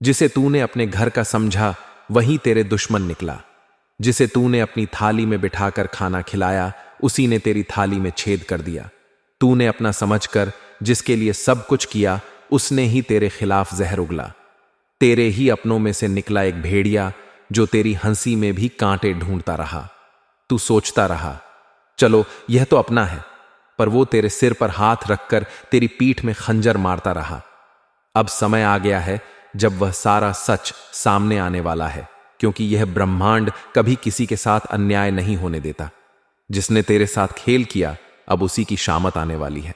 जिसे तूने अपने घर का समझा वही तेरे दुश्मन निकला। जिसे तूने अपनी थाली में बिठाकर खाना खिलाया उसी ने तेरी थाली में छेद कर दिया। तूने अपना समझकर जिसके लिए सब कुछ किया उसने ही तेरे खिलाफ जहर उगला। तेरे ही अपनों में से निकला एक भेड़िया जो तेरी हंसी में भी कांटे ढूंढता रहा। तू सोचता रहा, चलो यह तो अपना है, पर वो तेरे सिर पर हाथ रखकर तेरी पीठ में खंजर मारता रहा। अब समय आ गया है जब वह सारा सच सामने आने वाला है, क्योंकि यह ब्रह्मांड कभी किसी के साथ अन्याय नहीं होने देता। जिसने तेरे साथ खेल किया अब उसी की शामत आने वाली है।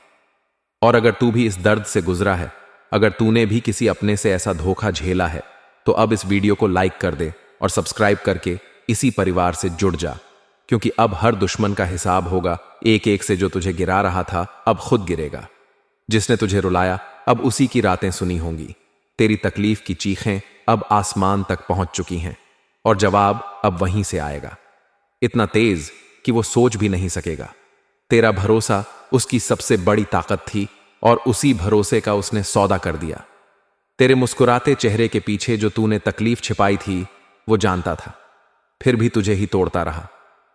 और अगर तू भी इस दर्द से गुजरा है, अगर तूने भी किसी अपने से ऐसा धोखा झेला है, तो अब इस वीडियो को लाइक कर दे और सब्सक्राइब करके इसी परिवार से जुड़ जा, क्योंकि अब हर दुश्मन का हिसाब होगा। एक एक से जो तुझे गिरा रहा था अब खुद गिरेगा। जिसने तुझे रुलाया अब उसी की रातें सुनी होंगी। तेरी तकलीफ की चीखें अब आसमान तक पहुंच चुकी हैं और जवाब अब वहीं से आएगा, इतना तेज कि वो सोच भी नहीं सकेगा। तेरा भरोसा उसकी सबसे बड़ी ताकत थी और उसी भरोसे का उसने सौदा कर दिया। तेरे मुस्कुराते चेहरे के पीछे जो तूने तकलीफ छिपाई थी वो जानता था, फिर भी तुझे ही तोड़ता रहा।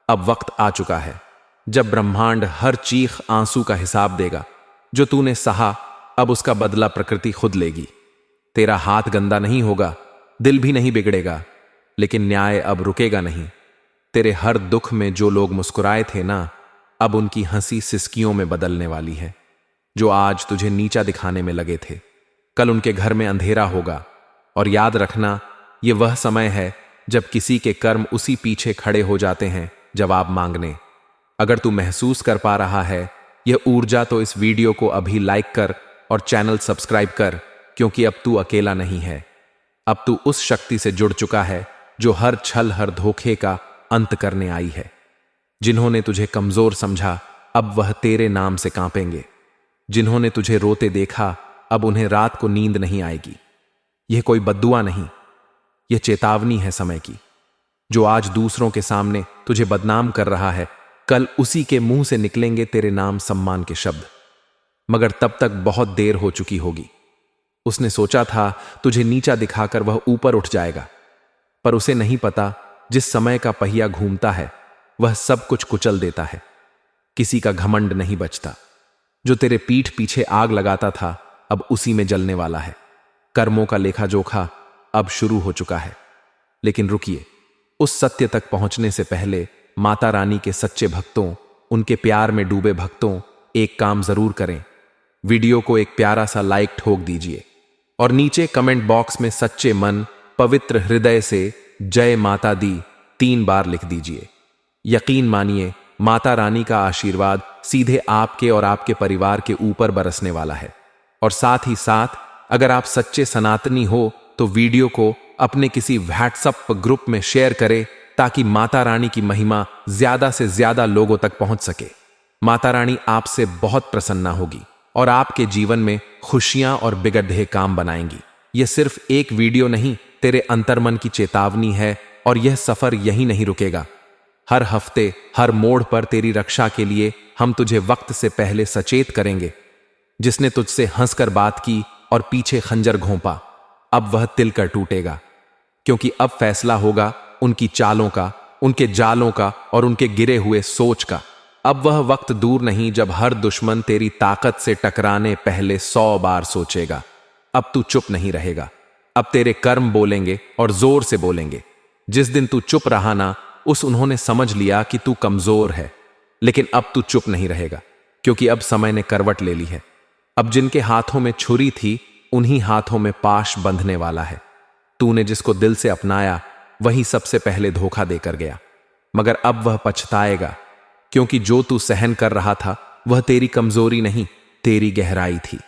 अब वक्त आ चुका है जब ब्रह्मांड हर चीख आंसू का हिसाब देगा। जो तूने सहा अब उसका बदला प्रकृति खुद लेगी। तेरा हाथ गंदा नहीं होगा, दिल भी नहीं बिगड़ेगा, लेकिन न्याय अब रुकेगा नहीं। तेरे हर दुख में जो लोग मुस्कुराए थे ना, अब उनकी हंसी सिसकियों में बदलने वाली है। जो आज तुझे नीचा दिखाने में लगे थे, कल उनके घर में अंधेरा होगा। और याद रखना, यह वह समय है जब किसी के कर्म उसी पीछे खड़े हो जाते हैं जवाब मांगने। अगर तू महसूस कर पा रहा है यह ऊर्जा, तो इस वीडियो को अभी लाइक कर और चैनल सब्सक्राइब कर, क्योंकि अब तू अकेला नहीं है। अब तू उस शक्ति से जुड़ चुका है जो हर छल हर धोखे का अंत करने आई है। जिन्होंने तुझे कमजोर समझा अब वह तेरे नाम से कांपेंगे। जिन्होंने तुझे रोते देखा अब उन्हें रात को नींद नहीं आएगी। यह कोई बद्दुआ नहीं, यह चेतावनी है समय की। जो आज दूसरों के सामने तुझे बदनाम कर रहा है, कल उसी के मुंह से निकलेंगे तेरे नाम सम्मान के शब्द। मगर तब तक बहुत देर हो चुकी होगी। उसने सोचा था तुझे नीचा दिखाकर वह ऊपर उठ जाएगा, पर उसे नहीं पता जिस समय का पहिया घूमता है वह सब कुछ कुचल देता है। किसी का घमंड नहीं बचता। जो तेरे पीठ पीछे आग लगाता था अब उसी में जलने वाला है। कर्मों का लेखा जोखा अब शुरू हो चुका है। लेकिन रुकिए, उस सत्य तक पहुंचने से पहले माता रानी के सच्चे भक्तों, उनके प्यार में डूबे भक्तों, एक काम जरूर करें। वीडियो को एक प्यारा सा लाइक ठोक दीजिए और नीचे कमेंट बॉक्स में सच्चे मन पवित्र हृदय से जय माता दी 3 बार लिख दीजिए। यकीन मानिए, माता रानी का आशीर्वाद सीधे आपके और आपके परिवार के ऊपर बरसने वाला है। और साथ ही साथ अगर आप सच्चे सनातनी हो तो वीडियो को अपने किसी व्हाट्सएप ग्रुप में शेयर करें, ताकि माता रानी की महिमा ज्यादा से ज्यादा लोगों तक पहुंच सके। माता रानी आपसे बहुत प्रसन्न होगी और आपके जीवन में खुशियां और बिगड़े काम बनाएंगी। यह सिर्फ एक वीडियो नहीं, तेरे अंतर्मन की चेतावनी है और यह सफर यहीं नहीं रुकेगा। हर हफ्ते हर मोड़ पर तेरी रक्षा के लिए हम तुझे वक्त से पहले सचेत करेंगे। जिसने तुझसे हंसकर बात की और पीछे खंजर घोंपा, अब वह तिलकर टूटेगा, क्योंकि अब फैसला होगा उनकी चालों का, उनके जालों का और उनके गिरे हुए सोच का। अब वह वक्त दूर नहीं जब हर दुश्मन तेरी ताकत से टकराने पहले 100 बार सोचेगा। अब तू चुप नहीं रहेगा। अब तेरे कर्म बोलेंगे और जोर से बोलेंगे। जिस दिन तू चुप रहा ना, उन्होंने समझ लिया कि तू कमजोर है। लेकिन अब तू चुप नहीं रहेगा, क्योंकि अब समय ने करवट ले ली है। अब जिनके हाथों में छुरी थी उन्हीं हाथों में पाश बंधने वाला है। तूने जिसको दिल से अपनाया वही सबसे पहले धोखा देकर गया, मगर अब वह पछताएगा, क्योंकि जो तू सहन कर रहा था वह तेरी कमजोरी नहीं, तेरी गहराई थी।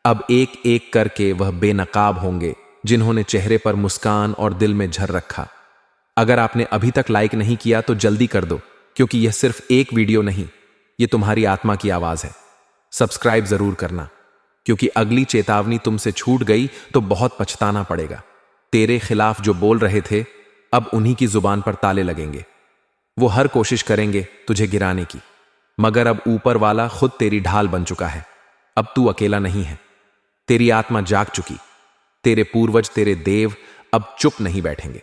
अब एक एक करके वह बेनकाब होंगे जिन्होंने चेहरे पर मुस्कान और दिल में झर रखा। अगर आपने अभी तक लाइक नहीं किया तो जल्दी कर दो, क्योंकि यह सिर्फ एक वीडियो नहीं, यह तुम्हारी आत्मा की आवाज है। सब्सक्राइब जरूर करना, क्योंकि अगली चेतावनी तुमसे छूट गई तो बहुत पछताना पड़ेगा। तेरे खिलाफ जो बोल रहे थे अब उन्हीं की जुबान पर ताले लगेंगे। वो हर कोशिश करेंगे तुझे गिराने की, मगर अब ऊपर वाला खुद तेरी ढाल बन चुका है। अब तू अकेला नहीं है। तेरी आत्मा जाग चुकी, तेरे पूर्वज, तेरे देव अब चुप नहीं बैठेंगे।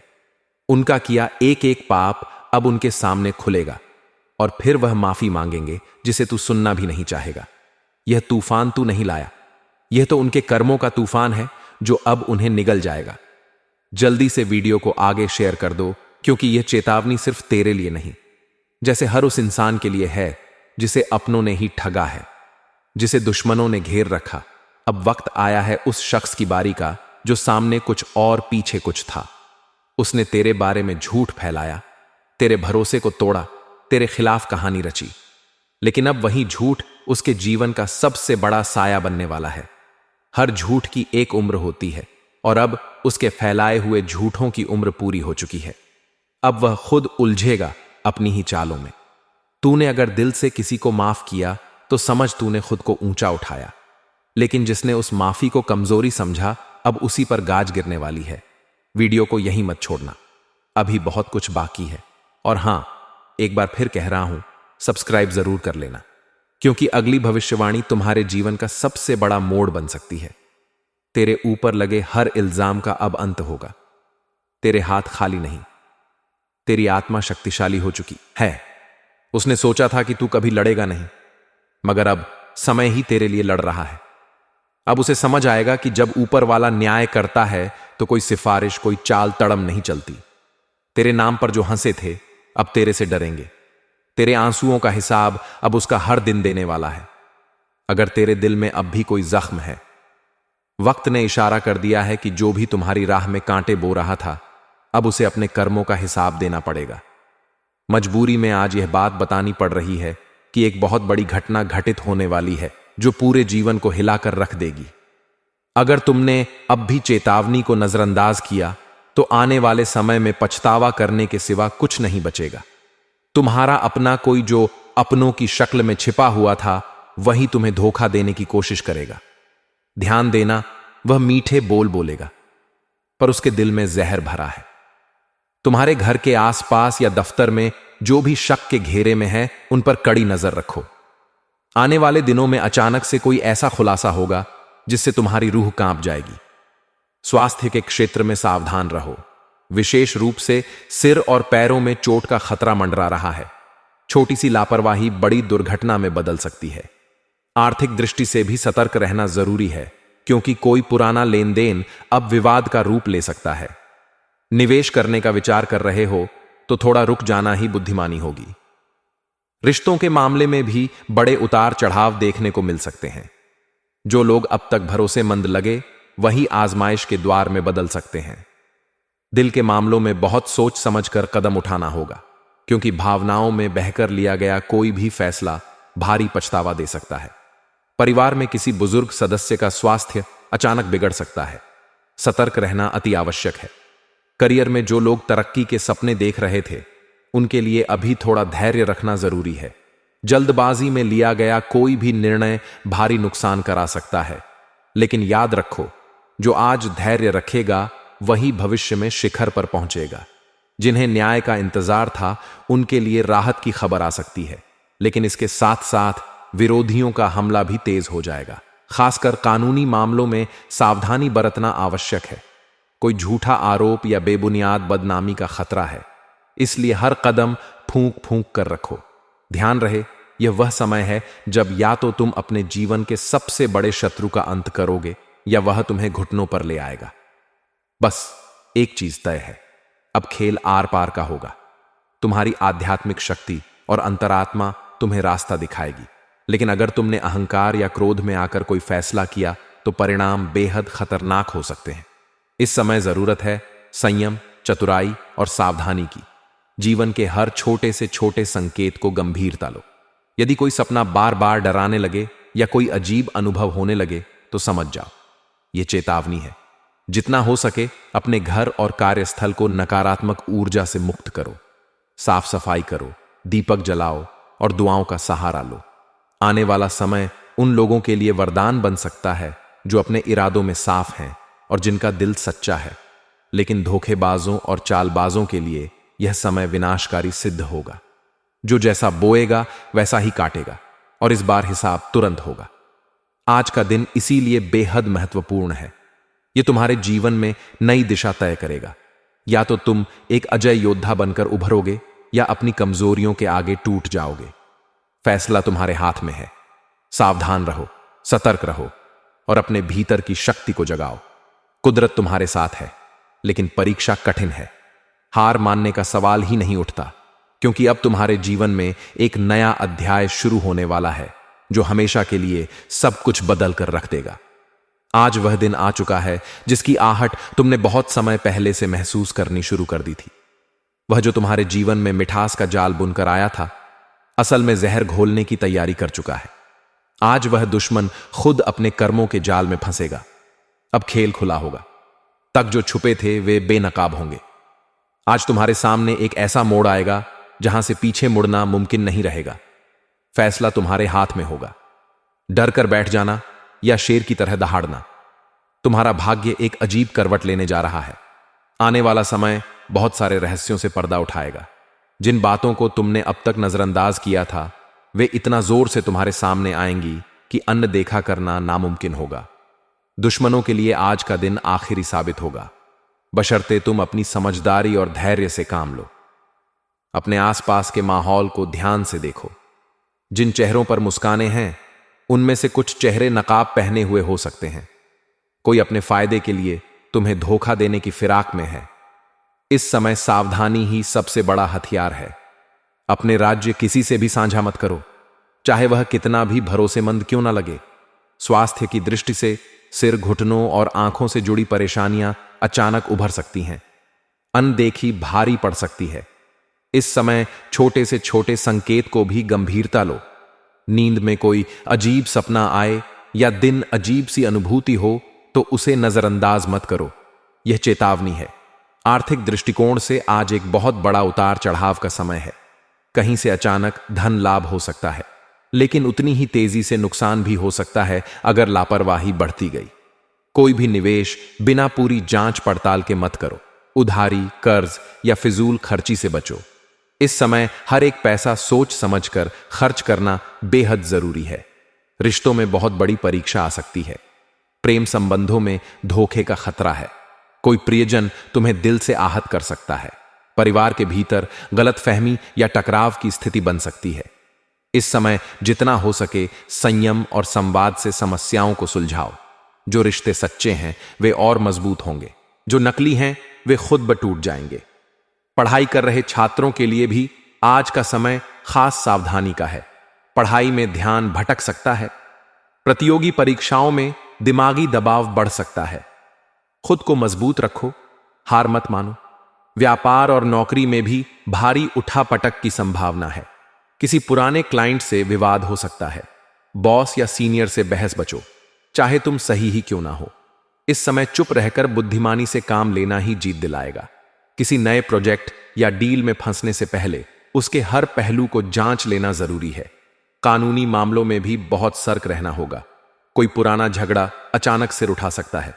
उनका किया एक एक पाप अब उनके सामने खुलेगा और फिर वह माफी मांगेंगे जिसे तू सुनना भी नहीं चाहेगा। यह तूफान तू नहीं लाया, यह तो उनके कर्मों का तूफान है जो अब उन्हें निगल जाएगा। जल्दी से वीडियो को आगे शेयर कर दो, क्योंकि यह चेतावनी सिर्फ तेरे लिए नहीं, जैसे हर उस इंसान के लिए है जिसे अपनों ने ही ठगा है, जिसे दुश्मनों ने घेर रखा। अब वक्त आया है उस शख्स की बारी का जो सामने कुछ और पीछे कुछ था। उसने तेरे बारे में झूठ फैलाया, तेरे भरोसे को तोड़ा, तेरे खिलाफ कहानी रची। लेकिन अब वही झूठ उसके जीवन का सबसे बड़ा साया बनने वाला है। हर झूठ की एक उम्र होती है और अब उसके फैलाए हुए झूठों की उम्र पूरी हो चुकी है। अब वह खुद उलझेगा अपनी ही चालों में। तूने अगर दिल से किसी को माफ किया तो समझ तूने खुद को ऊंचा उठाया, लेकिन जिसने उस माफी को कमजोरी समझा अब उसी पर गाज गिरने वाली है। वीडियो को यहीं मत छोड़ना, अभी बहुत कुछ बाकी है। और हां, एक बार फिर कह रहा हूं, सब्सक्राइब जरूर कर लेना, क्योंकि अगली भविष्यवाणी तुम्हारे जीवन का सबसे बड़ा मोड़ बन सकती है। तेरे ऊपर लगे हर इल्जाम का अब अंत होगा। तेरे हाथ खाली नहीं, तेरी आत्मा शक्तिशाली हो चुकी है। उसने सोचा था कि तू कभी लड़ेगा नहीं, मगर अब समय ही तेरे लिए लड़ रहा है। अब उसे समझ आएगा कि जब ऊपर वाला न्याय करता है तो कोई सिफारिश, कोई चाल तड़म नहीं चलती। तेरे नाम पर जो हंसे थे अब तेरे से डरेंगे। तेरे आंसुओं का हिसाब अब उसका हर दिन देने वाला है। अगर तेरे दिल में अब भी कोई जख्म है, वक्त ने इशारा कर दिया है कि जो भी तुम्हारी राह में कांटे बो रहा था अब उसे अपने कर्मों का हिसाब देना पड़ेगा। मजबूरी में आज यह बात बतानी पड़ रही है कि एक बहुत बड़ी घटना घटित होने वाली है जो पूरे जीवन को हिलाकर रख देगी। अगर तुमने अब भी चेतावनी को नजरअंदाज किया तो आने वाले समय में पछतावा करने के सिवा कुछ नहीं बचेगा। तुम्हारा अपना कोई जो अपनों की शक्ल में छिपा हुआ था वही तुम्हें धोखा देने की कोशिश करेगा। ध्यान देना, वह मीठे बोल बोलेगा पर उसके दिल में जहर भरा है। तुम्हारे घर के आसपास या दफ्तर में जो भी शक के घेरे में है उन पर कड़ी नजर रखो। आने वाले दिनों में अचानक से कोई ऐसा खुलासा होगा जिससे तुम्हारी रूह कांप जाएगी। स्वास्थ्य के क्षेत्र में सावधान रहो, विशेष रूप से सिर और पैरों में चोट का खतरा मंडरा रहा है। छोटी सी लापरवाही बड़ी दुर्घटना में बदल सकती है। आर्थिक दृष्टि से भी सतर्क रहना जरूरी है, क्योंकि कोई पुराना लेन देन अब विवाद का रूप ले सकता है। निवेश करने का विचार कर रहे हो तो थोड़ा रुक जाना ही बुद्धिमानी होगी। रिश्तों के मामले में भी बड़े उतार चढ़ाव देखने को मिल सकते हैं। जो लोग अब तक भरोसेमंद लगे वही आजमाइश के द्वार में बदल सकते हैं। दिल के मामलों में बहुत सोच समझकर कदम उठाना होगा, क्योंकि भावनाओं में बहकर लिया गया कोई भी फैसला भारी पछतावा दे सकता है। परिवार में किसी बुजुर्ग सदस्य का स्वास्थ्य अचानक बिगड़ सकता है। सतर्क रहना अति आवश्यक है। करियर में जो लोग तरक्की के सपने देख रहे थे उनके लिए अभी थोड़ा धैर्य रखना जरूरी है। जल्दबाजी में लिया गया कोई भी निर्णय भारी नुकसान करा सकता है, लेकिन याद रखो, जो आज धैर्य रखेगा वही भविष्य में शिखर पर पहुंचेगा। जिन्हें न्याय का इंतजार था उनके लिए राहत की खबर आ सकती है, लेकिन इसके साथ साथ विरोधियों का हमला भी तेज हो जाएगा। खासकर कानूनी मामलों में सावधानी बरतना आवश्यक है। कोई झूठा आरोप या बेबुनियाद बदनामी का खतरा है, इसलिए हर कदम फूंक फूंक कर रखो। ध्यान रहे, यह वह समय है जब या तो तुम अपने जीवन के सबसे बड़े शत्रु का अंत करोगे या वह तुम्हें घुटनों पर ले आएगा। बस एक चीज तय है, अब खेल आर पार का होगा। तुम्हारी आध्यात्मिक शक्ति और अंतरात्मा तुम्हें रास्ता दिखाएगी, लेकिन अगर तुमने अहंकार या क्रोध में आकर कोई फैसला किया तो परिणाम बेहद खतरनाक हो सकते हैं। इस समय जरूरत है संयम, चतुराई और सावधानी की। जीवन के हर छोटे से छोटे संकेत को गंभीरता लो। यदि कोई सपना बार बार डराने लगे या कोई अजीब अनुभव होने लगे तो समझ जाओ, यह चेतावनी है। जितना हो सके अपने घर और कार्यस्थल को नकारात्मक ऊर्जा से मुक्त करो। साफ सफाई करो, दीपक जलाओ और दुआओं का सहारा लो। आने वाला समय उन लोगों के लिए वरदान बन सकता है जो अपने इरादों में साफ हैं और जिनका दिल सच्चा है, लेकिन धोखेबाजों और चालबाजों के लिए यह समय विनाशकारी सिद्ध होगा। जो जैसा बोएगा वैसा ही काटेगा और इस बार हिसाब तुरंत होगा। आज का दिन इसीलिए बेहद महत्वपूर्ण है। ये तुम्हारे जीवन में नई दिशा तय करेगा। या तो तुम एक अजय योद्धा बनकर उभरोगे या अपनी कमजोरियों के आगे टूट जाओगे। फैसला तुम्हारे हाथ में है। सावधान रहो, सतर्क रहो और अपने भीतर की शक्ति को जगाओ। कुदरत तुम्हारे साथ है, लेकिन परीक्षा कठिन है। हार मानने का सवाल ही नहीं उठता, क्योंकि अब तुम्हारे जीवन में एक नया अध्याय शुरू होने वाला है जो हमेशा के लिए सब कुछ बदल कर रख देगा। आज वह दिन आ चुका है जिसकी आहट तुमने बहुत समय पहले से महसूस करनी शुरू कर दी थी। वह जो तुम्हारे जीवन में मिठास का जाल बुनकर आया था, असल में जहर घोलने की तैयारी कर चुका है। आज वह दुश्मन खुद अपने कर्मों के जाल में फंसेगा। अब खेल खुला होगा। तक जो छुपे थे वे बेनकाब होंगे। आज तुम्हारे सामने एक ऐसा मोड़ आएगा जहां से पीछे मुड़ना मुमकिन नहीं रहेगा। फैसला तुम्हारे हाथ में होगा। डर कर बैठ जाना या शेर की तरह दहाड़ना। तुम्हारा भाग्य एक अजीब करवट लेने जा रहा है। आने वाला समय बहुत सारे रहस्यों से पर्दा उठाएगा। जिन बातों को तुमने अब तक नजरअंदाज किया था, वे इतना जोर से तुम्हारे सामने आएंगी कि अन्न देखा करना नामुमकिन होगा। दुश्मनों के लिए आज का दिन आखिरी साबित होगा, बशर्ते तुम अपनी समझदारी और धैर्य से काम लो। अपने आसपास के माहौल को ध्यान से देखो। जिन चेहरों पर मुस्कानें हैं, उनमें से कुछ चेहरे नकाब पहने हुए हो सकते हैं। कोई अपने फायदे के लिए तुम्हें धोखा देने की फिराक में है। इस समय सावधानी ही सबसे बड़ा हथियार है। अपने राज्य किसी से भी साझा मत करो, चाहे वह कितना भी भरोसेमंद क्यों ना लगे। स्वास्थ्य की दृष्टि से सिर, घुटनों और आंखों से जुड़ी परेशानियां अचानक उभर सकती हैं। अनदेखी भारी पड़ सकती है। इस समय छोटे से छोटे संकेत को भी गंभीरता लो। नींद में कोई अजीब सपना आए या दिन अजीब सी अनुभूति हो तो उसे नजरअंदाज मत करो। यह चेतावनी है। आर्थिक दृष्टिकोण से आज एक बहुत बड़ा उतार चढ़ाव का समय है। कहीं से अचानक धन लाभ हो सकता है, लेकिन उतनी ही तेजी से नुकसान भी हो सकता है अगर लापरवाही बढ़ती गई। कोई भी निवेश बिना पूरी जांच पड़ताल के मत करो। उधारी, कर्ज या फिजूल खर्ची से बचो। इस समय हर एक पैसा सोच समझकर खर्च करना बेहद जरूरी है। रिश्तों में बहुत बड़ी परीक्षा आ सकती है। प्रेम संबंधों में धोखे का खतरा है। कोई प्रियजन तुम्हें दिल से आहत कर सकता है। परिवार के भीतर गलतफहमी या टकराव की स्थिति बन सकती है। इस समय जितना हो सके संयम और संवाद से समस्याओं को सुलझाओ। जो रिश्ते सच्चे हैं वे और मजबूत होंगे, जो नकली हैं वे खुद ब टूट जाएंगे। पढ़ाई कर रहे छात्रों के लिए भी आज का समय खास सावधानी का है। पढ़ाई में ध्यान भटक सकता है। प्रतियोगी परीक्षाओं में दिमागी दबाव बढ़ सकता है। खुद को मजबूत रखो, हार मत मानो। व्यापार और नौकरी में भी भारी उठापटक की संभावना है। किसी पुराने क्लाइंट से विवाद हो सकता है। बॉस या सीनियर से बहस बचो, चाहे तुम सही ही क्यों ना हो। इस समय चुप रहकर बुद्धिमानी से काम लेना ही जीत दिलाएगा। किसी नए प्रोजेक्ट या डील में फंसने से पहले उसके हर पहलू को जांच लेना जरूरी है। कानूनी मामलों में भी बहुत सतर्क रहना होगा। कोई पुराना झगड़ा अचानक सिर उठा सकता है।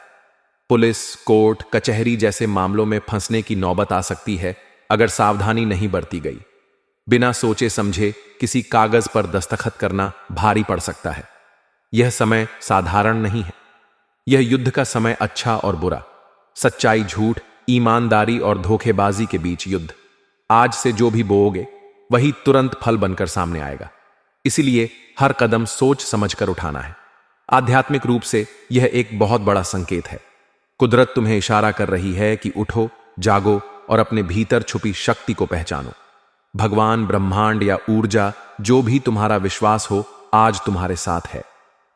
पुलिस, कोर्ट, कचहरी जैसे मामलों में फंसने की नौबत आ सकती है अगर सावधानी नहीं बरती गई। बिना सोचे समझे किसी कागज पर दस्तखत करना भारी पड़ सकता है। यह समय साधारण नहीं है। यह युद्ध का समय, अच्छा और बुरा, सच्चाई, झूठ, ईमानदारी और धोखेबाजी के बीच युद्ध। आज से जो भी बोओगे वही तुरंत फल बनकर सामने आएगा। इसीलिए हर कदम सोच समझकर उठाना है। आध्यात्मिक रूप से यह एक बहुत बड़ा संकेत है। कुदरत तुम्हें इशारा कर रही है कि उठो, जागो और अपने भीतर छुपी शक्ति को पहचानो। भगवान, ब्रह्मांड या ऊर्जा, जो भी तुम्हारा विश्वास हो, आज तुम्हारे साथ है।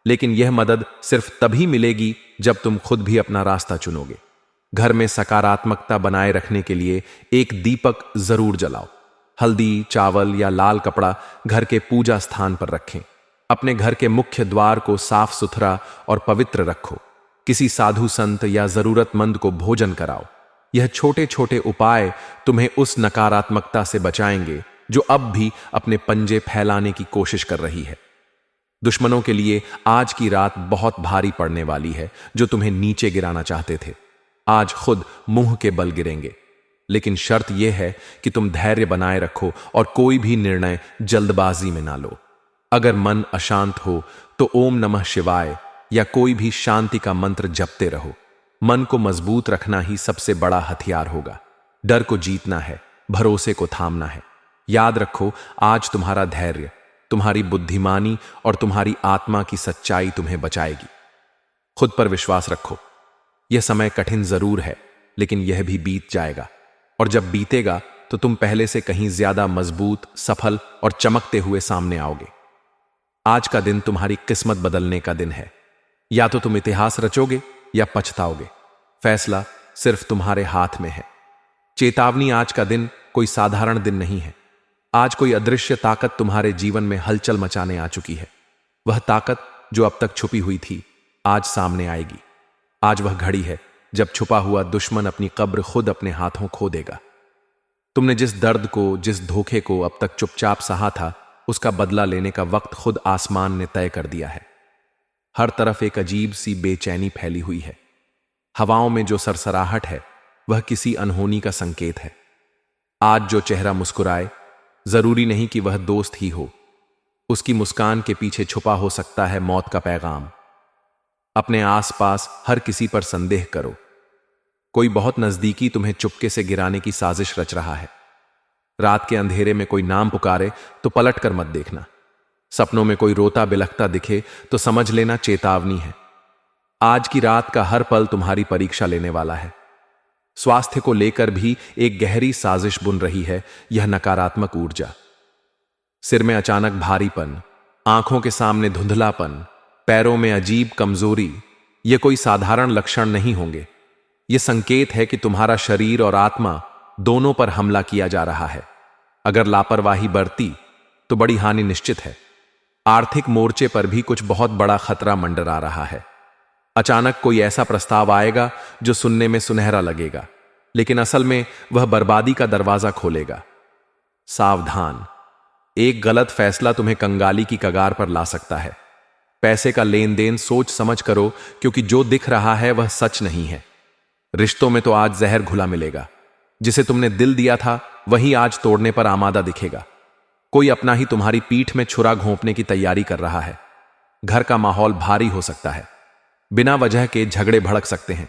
लेकिन यह मदद सिर्फ तभी मिलेगी जब तुम खुद भी अपना रास्ता चुनोगे। घर में सकारात्मकता बनाए रखने के लिए एक दीपक जरूर जलाओ। हल्दी, चावल या लाल कपड़ा घर के पूजा स्थान पर रखें। अपने घर के मुख्य द्वार को साफ सुथरा और पवित्र रखो। किसी साधु संत या जरूरतमंद को भोजन कराओ। यह छोटे छोटे उपाय तुम्हें उस नकारात्मकता से बचाएंगे जो अब भी अपने पंजे फैलाने की कोशिश कर रही है। दुश्मनों के लिए आज की रात बहुत भारी पड़ने वाली है। जो तुम्हें नीचे गिराना चाहते थे, आज खुद मुंह के बल गिरेंगे। लेकिन शर्त यह है कि तुम धैर्य बनाए रखो और कोई भी निर्णय जल्दबाजी में ना लो। अगर मन अशांत हो तो ओम नमः शिवाय या कोई भी शांति का मंत्र जपते रहो। मन को मजबूत रखना ही सबसे बड़ा हथियार होगा। डर को जीतना है, भरोसे को थामना है। याद रखो, आज तुम्हारा धैर्य, तुम्हारी बुद्धिमानी और तुम्हारी आत्मा की सच्चाई तुम्हें बचाएगी। खुद पर विश्वास रखो। यह समय कठिन जरूर है, लेकिन यह भी बीत जाएगा, और जब बीतेगा तो तुम पहले से कहीं ज्यादा मजबूत, सफल और चमकते हुए सामने आओगे। आज का दिन तुम्हारी किस्मत बदलने का दिन है। या तो तुम इतिहास रचोगे या पछताओगे। फैसला सिर्फ तुम्हारे हाथ में है। चेतावनी, आज का दिन कोई साधारण दिन नहीं है। आज कोई अदृश्य ताकत तुम्हारे जीवन में हलचल मचाने आ चुकी है। वह ताकत जो अब तक छुपी हुई थी, आज सामने आएगी। आज वह घड़ी है जब छुपा हुआ दुश्मन अपनी कब्र खुद अपने हाथों खो देगा। तुमने जिस दर्द को, जिस धोखे को अब तक चुपचाप सहा था, उसका बदला लेने का वक्त खुद आसमान ने तय कर दिया है। हर तरफ एक अजीब सी बेचैनी फैली हुई है। हवाओं में जो सरसराहट है, वह किसी अनहोनी का संकेत है। आज जो चेहरा मुस्कुराए, जरूरी नहीं कि वह दोस्त ही हो। उसकी मुस्कान के पीछे छुपा हो सकता है मौत का पैगाम। अपने आसपास हर किसी पर संदेह करो। कोई बहुत नजदीकी तुम्हें चुपके से गिराने की साजिश रच रहा है। रात के अंधेरे में कोई नाम पुकारे तो पलट कर मत देखना। सपनों में कोई रोता बिलखता दिखे तो समझ लेना चेतावनी है। आज की रात का हर पल तुम्हारी परीक्षा लेने वाला है। स्वास्थ्य को लेकर भी एक गहरी साजिश बुन रही है यह नकारात्मक ऊर्जा। सिर में अचानक भारीपन, आंखों के सामने धुंधलापन, पैरों में अजीब कमजोरी, ये कोई साधारण लक्षण नहीं होंगे। ये संकेत है कि तुम्हारा शरीर और आत्मा दोनों पर हमला किया जा रहा है। अगर लापरवाही बरती तो बड़ी हानि निश्चित है। आर्थिक मोर्चे पर भी कुछ बहुत बड़ा खतरा मंडरा रहा है। अचानक कोई ऐसा प्रस्ताव आएगा जो सुनने में सुनहरा लगेगा, लेकिन असल में वह बर्बादी का दरवाजा खोलेगा। सावधान, एक गलत फैसला तुम्हें कंगाली की कगार पर ला सकता है। पैसे का लेन देन सोच समझ करो, क्योंकि जो दिख रहा है वह सच नहीं है। रिश्तों में तो आज जहर घुला मिलेगा। जिसे तुमने दिल दिया था वही आज तोड़ने पर आमादा दिखेगा। कोई अपना ही तुम्हारी पीठ में छुरा घोंपने की तैयारी कर रहा है। घर का माहौल भारी हो सकता है। बिना वजह के झगड़े भड़क सकते हैं।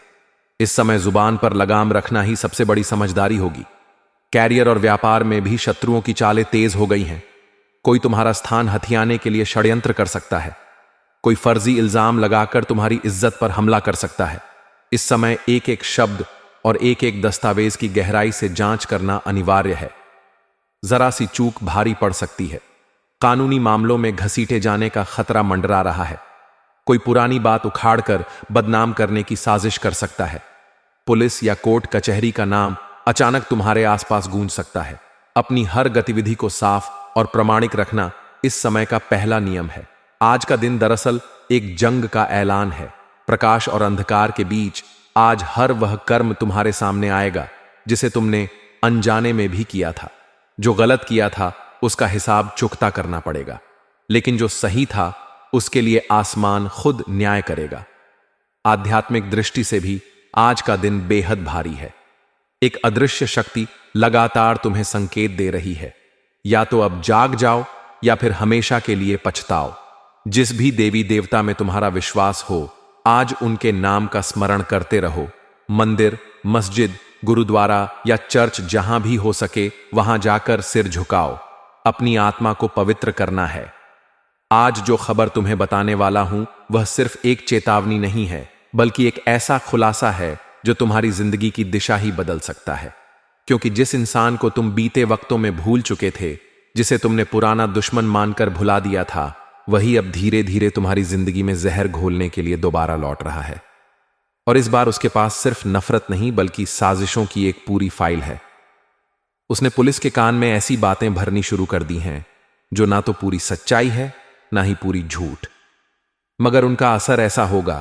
इस समय जुबान पर लगाम रखना ही सबसे बड़ी समझदारी होगी। कैरियर और व्यापार में भी शत्रुओं की चालें तेज हो गई हैं। कोई तुम्हारा स्थान हथियाने के लिए षड्यंत्र कर सकता है। कोई फर्जी इल्जाम लगाकर तुम्हारी इज्जत पर हमला कर सकता है। इस समय एक एक शब्द और एक एक दस्तावेज की गहराई से जांच करना अनिवार्य है। जरा सी चूक भारी पड़ सकती है। कानूनी मामलों में घसीटे जाने का खतरा मंडरा रहा है। कोई पुरानी बात उखाड़कर बदनाम करने की साजिश कर सकता है। पुलिस या कोर्ट कचहरी का नाम अचानक तुम्हारे आसपास गूंज सकता है। अपनी हर गतिविधि को साफ और प्रामाणिक रखना इस समय का पहला नियम है। आज का दिन दरअसल एक जंग का ऐलान है। प्रकाश और अंधकार के बीच आज हर वह कर्म तुम्हारे सामने आएगा जिसे तुमने अनजाने में भी किया था। जो गलत किया था उसका हिसाब चुकता करना पड़ेगा, लेकिन जो सही था उसके लिए आसमान खुद न्याय करेगा। आध्यात्मिक दृष्टि से भी आज का दिन बेहद भारी है। एक अदृश्य शक्ति लगातार तुम्हें संकेत दे रही है, या तो अब जाग जाओ या फिर हमेशा के लिए पछताओ। जिस भी देवी देवता में तुम्हारा विश्वास हो, आज उनके नाम का स्मरण करते रहो। मंदिर, मस्जिद, गुरुद्वारा या चर्च, जहां भी हो सके वहां जाकर सिर झुकाओ। अपनी आत्मा को पवित्र करना है। आज जो खबर तुम्हें बताने वाला हूं वह सिर्फ एक चेतावनी नहीं है, बल्कि एक ऐसा खुलासा है जो तुम्हारी जिंदगी की दिशा ही बदल सकता है। क्योंकि जिस इंसान को तुम बीते वक्तों में भूल चुके थे, जिसे तुमने पुराना दुश्मन मानकर भुला दिया था, वही अब धीरे धीरे तुम्हारी जिंदगी में जहर घोलने के लिए दोबारा लौट रहा है। और इस बार उसके पास सिर्फ नफरत नहीं बल्कि साजिशों की एक पूरी फाइल है। उसने पुलिस के कान में ऐसी बातें भरनी शुरू कर दी हैं जो ना तो पूरी सच्चाई है ना ही पूरी झूठ, मगर उनका असर ऐसा होगा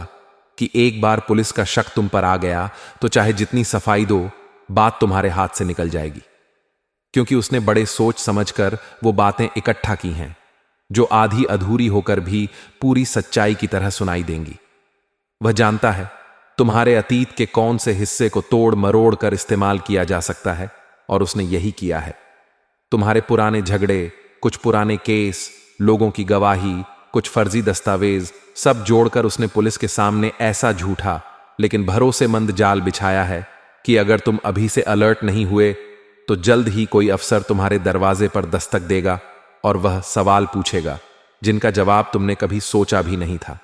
कि एक बार पुलिस का शक तुम पर आ गया तो चाहे जितनी सफाई दो, बात तुम्हारे हाथ से निकल जाएगी। क्योंकि उसने बड़े सोच समझकर वो बातें इकट्ठा की हैं जो आधी अधूरी होकर भी पूरी सच्चाई की तरह सुनाई देंगी। वह जानता है तुम्हारे अतीत के कौन से हिस्से को तोड़ मरोड़ कर इस्तेमाल किया जा सकता है, और उसने यही किया है। तुम्हारे पुराने झगड़े, कुछ पुराने केस, लोगों की गवाही, कुछ फर्जी दस्तावेज, सब जोड़कर उसने पुलिस के सामने ऐसा झूठा लेकिन भरोसेमंद जाल बिछाया है कि अगर तुम अभी से अलर्ट नहीं हुए तो जल्द ही कोई अफसर तुम्हारे दरवाजे पर दस्तक देगा और वह सवाल पूछेगा जिनका जवाब तुमने कभी सोचा भी नहीं था।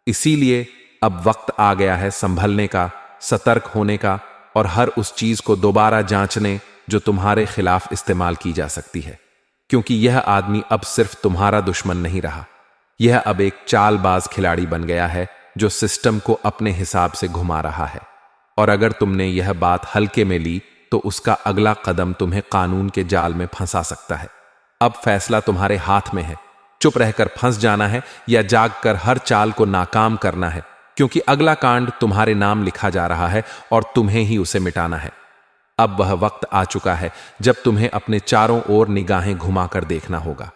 इसीलिए अब वक्त आ गया है संभलने का, सतर्क होने का और हर उस चीज को दोबारा जांचने जो तुम्हारे खिलाफ इस्तेमाल की जा सकती है, क्योंकि यह आदमी अब सिर्फ तुम्हारा दुश्मन नहीं रहा, यह अब एक चालबाज खिलाड़ी बन गया है जो सिस्टम को अपने हिसाब से घुमा रहा है। और अगर तुमने यह बात हल्के में ली तो उसका अगला कदम तुम्हें कानून के जाल में फंसा सकता है। अब फैसला तुम्हारे हाथ में है, चुप रहकर फंस जाना है या जागकर हर चाल को नाकाम करना है, क्योंकि अगला कांड तुम्हारे नाम लिखा जा रहा है और तुम्हें ही उसे मिटाना है। अब वह वक्त आ चुका है जब तुम्हें अपने चारों ओर निगाहें घुमाकर देखना होगा,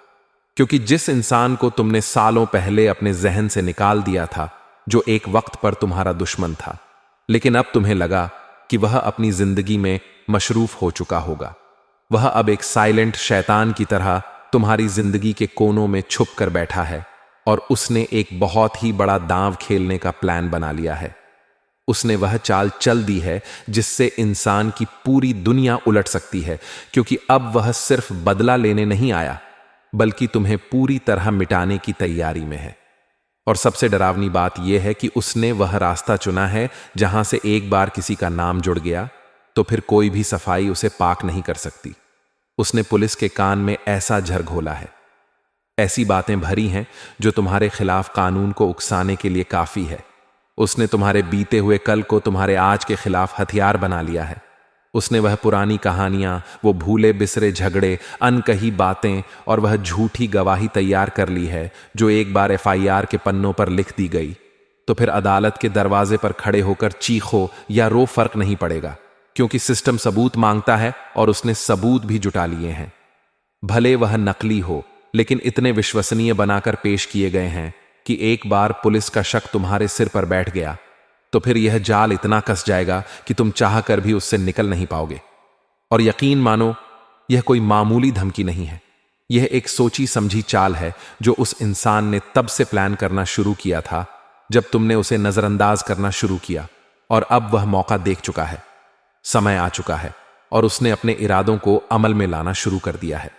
क्योंकि जिस इंसान को तुमने सालों पहले अपने जहन से निकाल दिया था, जो एक वक्त पर तुम्हारा दुश्मन था, लेकिन अब तुम्हें लगा कि वह अपनी जिंदगी में मशरूफ हो चुका होगा, वह अब एक साइलेंट शैतान की तरह तुम्हारी जिंदगी के कोनों में छुप कर बैठा है और उसने एक बहुत ही बड़ा दांव खेलने का प्लान बना लिया है। उसने वह चाल चल दी है जिससे इंसान की पूरी दुनिया उलट सकती है, क्योंकि अब वह सिर्फ बदला लेने नहीं आया बल्कि तुम्हें पूरी तरह मिटाने की तैयारी में है। और सबसे डरावनी बात यह है कि उसने वह रास्ता चुना है जहां से एक बार किसी का नाम जुड़ गया तो फिर कोई भी सफाई उसे पाक नहीं कर सकती। उसने पुलिस के कान में ऐसा झर घोला है, ऐसी बातें भरी हैं जो तुम्हारे खिलाफ कानून को उकसाने के लिए काफी है। उसने तुम्हारे बीते हुए कल को तुम्हारे आज के खिलाफ हथियार बना लिया है। उसने वह पुरानी कहानियां, वो भूले बिसरे झगड़े, अनकही बातें और वह झूठी गवाही तैयार कर ली है जो एक बार एफआईआर के पन्नों पर लिख दी गई तो फिर अदालत के दरवाजे पर खड़े होकर चीखो या रो, फर्क नहीं पड़ेगा, क्योंकि सिस्टम सबूत मांगता है और उसने सबूत भी जुटा लिए हैं। भले वह नकली हो, लेकिन इतने विश्वसनीय बनाकर पेश किए गए हैं कि एक बार पुलिस का शक तुम्हारे सिर पर बैठ गया तो फिर यह जाल इतना कस जाएगा कि तुम चाह कर भी उससे निकल नहीं पाओगे। और यकीन मानो, यह कोई मामूली धमकी नहीं है, यह एक सोची समझी चाल है जो उस इंसान ने तब से प्लान करना शुरू किया था जब तुमने उसे नजरअंदाज करना शुरू किया, और अब वह मौका देख चुका है, समय आ चुका है और उसने अपने इरादों को अमल में लाना शुरू कर दिया है।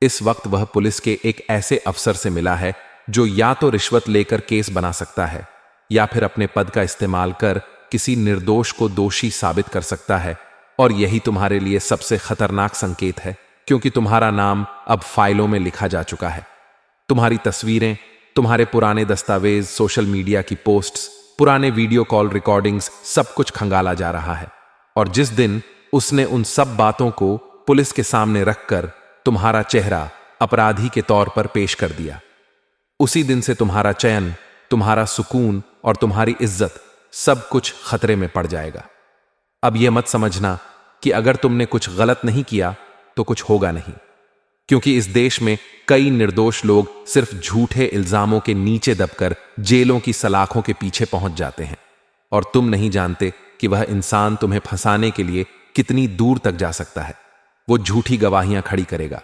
इस वक्त वह पुलिस के एक ऐसे अफसर से मिला है जो या तो रिश्वत लेकर केस बना सकता है या फिर अपने पद का इस्तेमाल कर किसी निर्दोष को दोषी साबित कर सकता है। और यही तुम्हारे लिए सबसे खतरनाक संकेत है, क्योंकि तुम्हारा नाम अब फाइलों में लिखा जा चुका है। तुम्हारी तस्वीरें, तुम्हारे पुराने दस्तावेज, सोशल मीडिया की पोस्ट्स, पुराने वीडियो कॉल रिकॉर्डिंग्स, सब कुछ खंगाला जा रहा है। और जिस दिन उसने उन सब बातों को पुलिस के सामने रखकर तुम्हारा चेहरा अपराधी के तौर पर पेश कर दिया, उसी दिन से तुम्हारा चयन, तुम्हारा सुकून और तुम्हारी इज्जत सब कुछ खतरे में पड़ जाएगा। अब यह मत समझना कि अगर तुमने कुछ गलत नहीं किया तो कुछ होगा नहीं, क्योंकि इस देश में कई निर्दोष लोग सिर्फ झूठे इल्जामों के नीचे दबकर जेलों की सलाखों के पीछे पहुंच जाते हैं, और तुम नहीं जानते कि वह इंसान तुम्हें फंसाने के लिए कितनी दूर तक जा सकता है। वो झूठी गवाहियां खड़ी करेगा,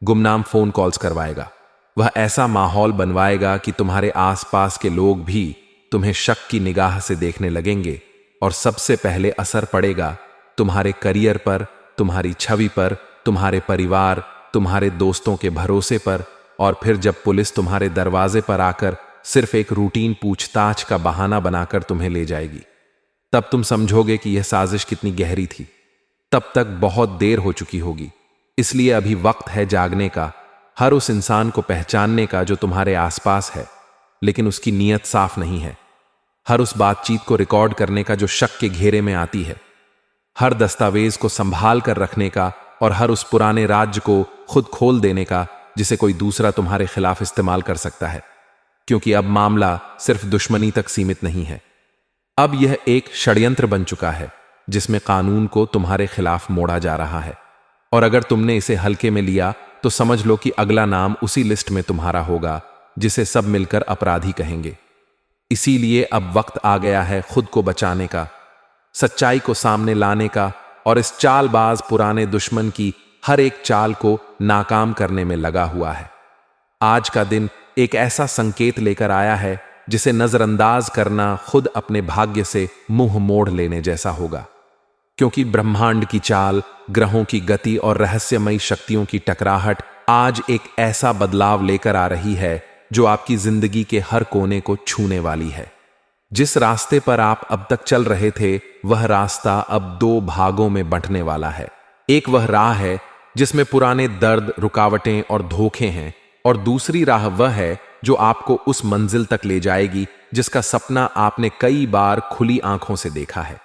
गुमनाम फोन कॉल्स करवाएगा, वह ऐसा माहौल बनवाएगा कि तुम्हारे आसपास के लोग भी तुम्हें शक की निगाह से देखने लगेंगे, और सबसे पहले असर पड़ेगा तुम्हारे करियर पर, तुम्हारी छवि पर, तुम्हारे परिवार, तुम्हारे दोस्तों के भरोसे पर। और फिर जब पुलिस तुम्हारे दरवाजे पर आकर सिर्फ एक रूटीन पूछताछ का बहाना बनाकर तुम्हें ले जाएगी, तब तुम समझोगे कि यह साजिश कितनी गहरी थी। तब तक बहुत देर हो चुकी होगी। इसलिए अभी वक्त है जागने का, हर उस इंसान को पहचानने का जो तुम्हारे आसपास है लेकिन उसकी नीयत साफ नहीं है, हर उस बातचीत को रिकॉर्ड करने का जो शक के घेरे में आती है, हर दस्तावेज को संभाल कर रखने का, और हर उस पुराने राज्य को खुद खोल देने का जिसे कोई दूसरा तुम्हारे खिलाफ इस्तेमाल कर सकता है, क्योंकि अब मामला सिर्फ दुश्मनी तक सीमित नहीं है। अब यह एक षड्यंत्र बन चुका है जिसमें कानून को तुम्हारे खिलाफ मोड़ा जा रहा है, और अगर तुमने इसे हल्के में लिया तो समझ लो कि अगला नाम उसी लिस्ट में तुम्हारा होगा जिसे सब मिलकर अपराधी कहेंगे। इसीलिए अब वक्त आ गया है खुद को बचाने का, सच्चाई को सामने लाने का, और इस चालबाज पुराने दुश्मन की हर एक चाल को नाकाम करने में लगा हुआ है। आज का दिन एक ऐसा संकेत लेकर आया है जिसे नजरअंदाज करना खुद अपने भाग्य से मुंह मोड़ लेने जैसा होगा। क्योंकि ब्रह्मांड की चाल, ग्रहों की गति और रहस्यमयी शक्तियों की टकराहट आज एक ऐसा बदलाव लेकर आ रही है जो आपकी जिंदगी के हर कोने को छूने वाली है। जिस रास्ते पर आप अब तक चल रहे थे, वह रास्ता अब दो भागों में बंटने वाला है। एक वह राह है जिसमें पुराने दर्द, रुकावटें और धोखे हैं, और दूसरी राह वह है जो आपको उस मंजिल तक ले जाएगी जिसका सपना आपने कई बार खुली आंखों से देखा है।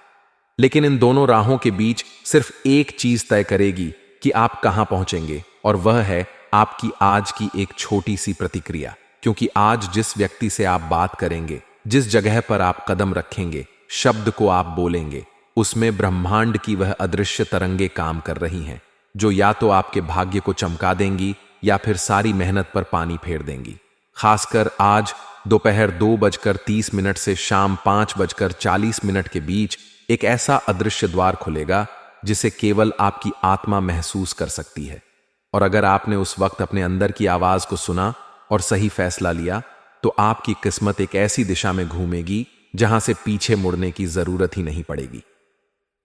लेकिन इन दोनों राहों के बीच सिर्फ एक चीज तय करेगी कि आप कहां पहुंचेंगे, और वह है आपकी आज की एक छोटी सी प्रतिक्रिया। क्योंकि आज जिस व्यक्ति से आप बात करेंगे, जिस जगह पर आप कदम रखेंगे, शब्द को आप बोलेंगे, उसमें ब्रह्मांड की वह अदृश्य तरंगे काम कर रही हैं, जो या तो आपके भाग्य को चमका देंगी या फिर सारी मेहनत पर पानी फेर देंगी। खासकर आज दोपहर 2:30 से शाम 5:40 के बीच एक ऐसा अदृश्य द्वार खुलेगा जिसे केवल आपकी आत्मा महसूस कर सकती है। और अगर आपने उस वक्त अपने अंदर की आवाज को सुना और सही फैसला लिया, तो आपकी किस्मत एक ऐसी दिशा में घूमेगी जहां से पीछे मुड़ने की जरूरत ही नहीं पड़ेगी।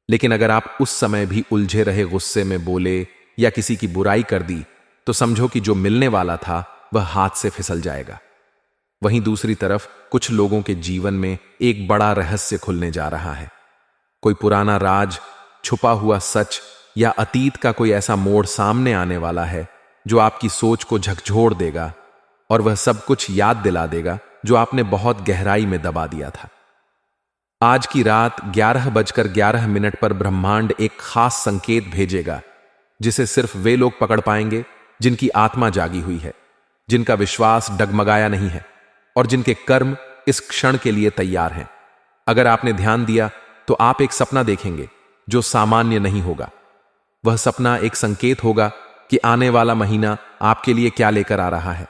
लेकिन अगर आप उस समय भी उलझे रहे, गुस्से में बोले या किसी की बुराई कर दी, तो समझो कि जो मिलने वाला था वह हाथ से फिसल जाएगा। वहीं दूसरी तरफ कुछ लोगों के जीवन में एक बड़ा रहस्य खुलने जा रहा है। कोई पुराना राज, छुपा हुआ सच या अतीत का कोई ऐसा मोड़ सामने आने वाला है जो आपकी सोच को झकझोर देगा और वह सब कुछ याद दिला देगा जो आपने बहुत गहराई में दबा दिया था। आज की रात 11:11 पर ब्रह्मांड एक खास संकेत भेजेगा जिसे सिर्फ वे लोग पकड़ पाएंगे जिनकी आत्मा जागी हुई है, जिनका विश्वास डगमगाया नहीं है और जिनके कर्म इस क्षण के लिए तैयार हैं। अगर आपने ध्यान दिया तो आप एक सपना देखेंगे जो सामान्य नहीं होगा। वह सपना एक संकेत होगा कि आने वाला महीना आपके लिए क्या लेकर आ रहा है,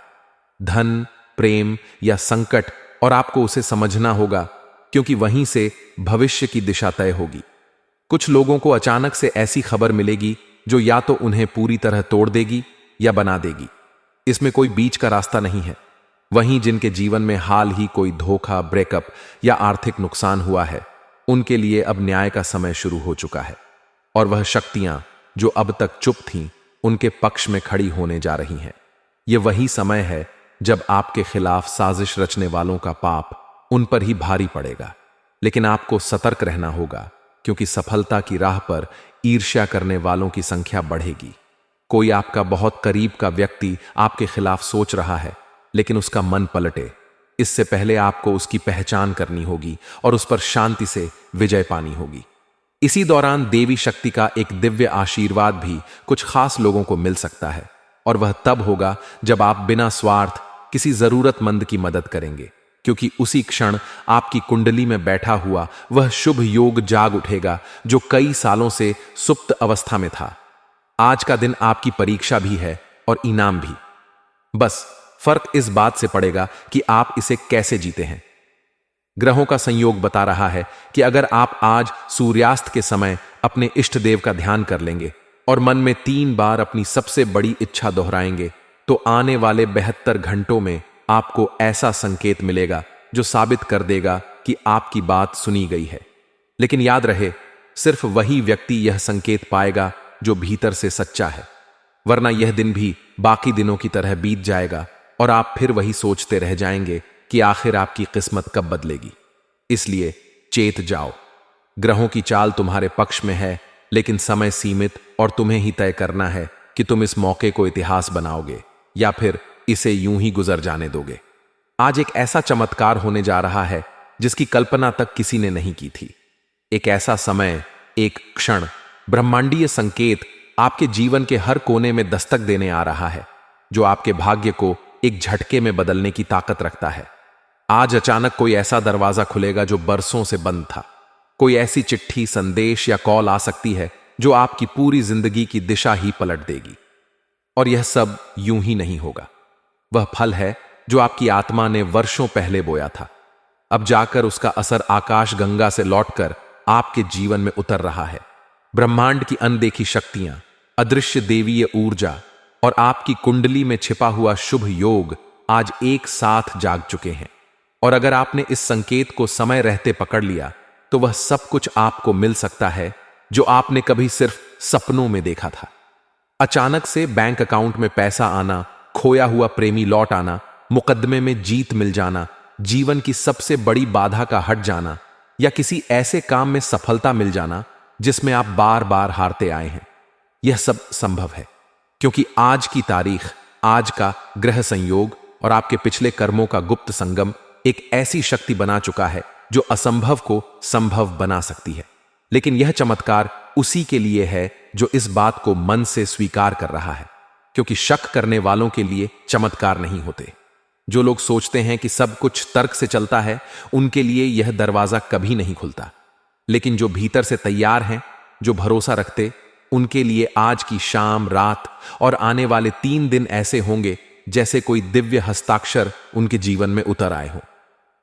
धन, प्रेम या संकट, और आपको उसे समझना होगा क्योंकि वहीं से भविष्य की दिशा तय होगी। कुछ लोगों को अचानक से ऐसी खबर मिलेगी जो या तो उन्हें पूरी तरह तोड़ देगी या बना देगी। इसमें कोई बीच का रास्ता नहीं है। वहीं जिनके जीवन में हाल ही कोई धोखा, ब्रेकअप या आर्थिक नुकसान हुआ है, उनके लिए अब न्याय का समय शुरू हो चुका है और वह शक्तियां जो अब तक चुप थीं, उनके पक्ष में खड़ी होने जा रही हैं। यह वही समय है जब आपके खिलाफ साजिश रचने वालों का पाप उन पर ही भारी पड़ेगा। लेकिन आपको सतर्क रहना होगा क्योंकि सफलता की राह पर ईर्ष्या करने वालों की संख्या बढ़ेगी। कोई आपका बहुत करीब का व्यक्ति आपके खिलाफ सोच रहा है, लेकिन उसका मन पलटे। इससे पहले आपको उसकी पहचान करनी होगी और उस पर शांति से विजय पानी होगी। इसी दौरान देवी शक्ति का एक दिव्य आशीर्वाद भी कुछ खास लोगों को मिल सकता है, और वह तब होगा जब आप बिना स्वार्थ किसी जरूरतमंद की मदद करेंगे, क्योंकि उसी क्षण आपकी कुंडली में बैठा हुआ वह शुभ योग जाग उठेगा जो कई सालों से सुप्त अवस्था में था। आज का दिन आपकी परीक्षा भी है और इनाम भी। बस फर्क इस बात से पड़ेगा कि आप इसे कैसे जीते हैं। ग्रहों का संयोग बता रहा है कि अगर आप आज सूर्यास्त के समय अपने इष्ट देव का ध्यान कर लेंगे और मन में 3 बार अपनी सबसे बड़ी इच्छा दोहराएंगे, तो आने वाले 72 घंटों में आपको ऐसा संकेत मिलेगा जो साबित कर देगा कि आपकी बात सुनी गई है। लेकिन याद रहे, सिर्फ वही व्यक्ति यह संकेत पाएगा जो भीतर से सच्चा है, वरना यह दिन भी बाकी दिनों की तरह बीत जाएगा और आप फिर वही सोचते रह जाएंगे कि आखिर आपकी किस्मत कब बदलेगी। इसलिए चेत जाओ। ग्रहों की चाल तुम्हारे पक्ष में है, लेकिन समय सीमित और तुम्हें ही तय करना है कि तुम इस मौके को इतिहास बनाओगे या फिर इसे यूं ही गुजर जाने दोगे। आज एक ऐसा चमत्कार होने जा रहा है जिसकी कल्पना तक किसी ने नहीं की थी। एक ऐसा समय, एक क्षण, ब्रह्मांडीय संकेत आपके जीवन के हर कोने में दस्तक देने आ रहा है जो आपके भाग्य को एक झटके में बदलने की ताकत रखता है। आज अचानक कोई ऐसा दरवाजा खुलेगा जो बरसों से बंद था। कोई ऐसी चिट्ठी, संदेश या कॉल आ सकती है जो आपकी पूरी जिंदगी की दिशा ही पलट देगी। और यह सब यूं ही नहीं होगा। वह फल है जो आपकी आत्मा ने वर्षों पहले बोया था। अब जाकर उसका असर आकाश गंगा से लौटकर आपके जीवन में उतर रहा है। ब्रह्मांड की अनदेखी शक्तियां, अदृश्य देवीय ऊर्जा और आपकी कुंडली में छिपा हुआ शुभ योग आज एक साथ जाग चुके हैं। और अगर आपने इस संकेत को समय रहते पकड़ लिया तो वह सब कुछ आपको मिल सकता है जो आपने कभी सिर्फ सपनों में देखा था। अचानक से बैंक अकाउंट में पैसा आना, खोया हुआ प्रेमी लौट आना, मुकदमे में जीत मिल जाना, जीवन की सबसे बड़ी बाधा का हट जाना, या किसी ऐसे काम में सफलता मिल जाना जिसमें आप बार बार हारते आए हैं। यह सब संभव है क्योंकि आज की तारीख, आज का ग्रह संयोग और आपके पिछले कर्मों का गुप्त संगम एक ऐसी शक्ति बना चुका है जो असंभव को संभव बना सकती है। लेकिन यह चमत्कार उसी के लिए है जो इस बात को मन से स्वीकार कर रहा है, क्योंकि शक करने वालों के लिए चमत्कार नहीं होते। जो लोग सोचते हैं कि सब कुछ तर्क से चलता है, उनके लिए यह दरवाजा कभी नहीं खुलता। लेकिन जो भीतर से तैयार हैं, जो भरोसा रखते, उनके लिए आज की शाम, रात और आने वाले 3 दिन ऐसे होंगे जैसे कोई दिव्य हस्ताक्षर उनके जीवन में उतर आए हो।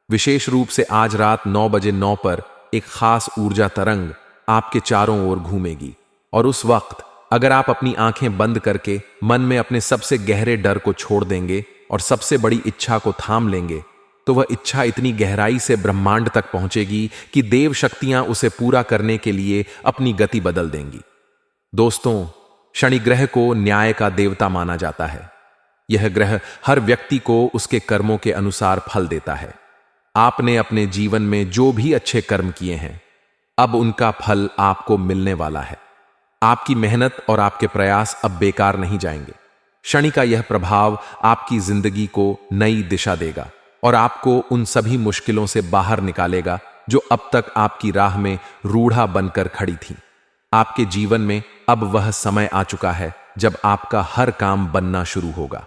विशेष रूप से आज रात 9:09 पर एक खास ऊर्जा तरंग आपके चारों ओर घूमेगी, और उस वक्त अगर आप अपनी आंखें बंद करके मन में अपने सबसे गहरे डर को छोड़ देंगे और सबसे बड़ी इच्छा को थाम लेंगे, तो वह इच्छा इतनी गहराई से ब्रह्मांड तक पहुंचेगी कि देव शक्तियां उसे पूरा करने के लिए अपनी गति बदल देंगी। दोस्तों, शनि ग्रह को न्याय का देवता माना जाता है। यह ग्रह हर व्यक्ति को उसके कर्मों के अनुसार फल देता है। आपने अपने जीवन में जो भी अच्छे कर्म किए हैं, अब उनका फल आपको मिलने वाला है। आपकी मेहनत और आपके प्रयास अब बेकार नहीं जाएंगे। शनि का यह प्रभाव आपकी जिंदगी को नई दिशा देगा और आपको उन सभी मुश्किलों से बाहर निकालेगा जो अब तक आपकी राह में रूढ़ा बनकर खड़ी थीं। आपके जीवन में अब वह समय आ चुका है जब आपका हर काम बनना शुरू होगा।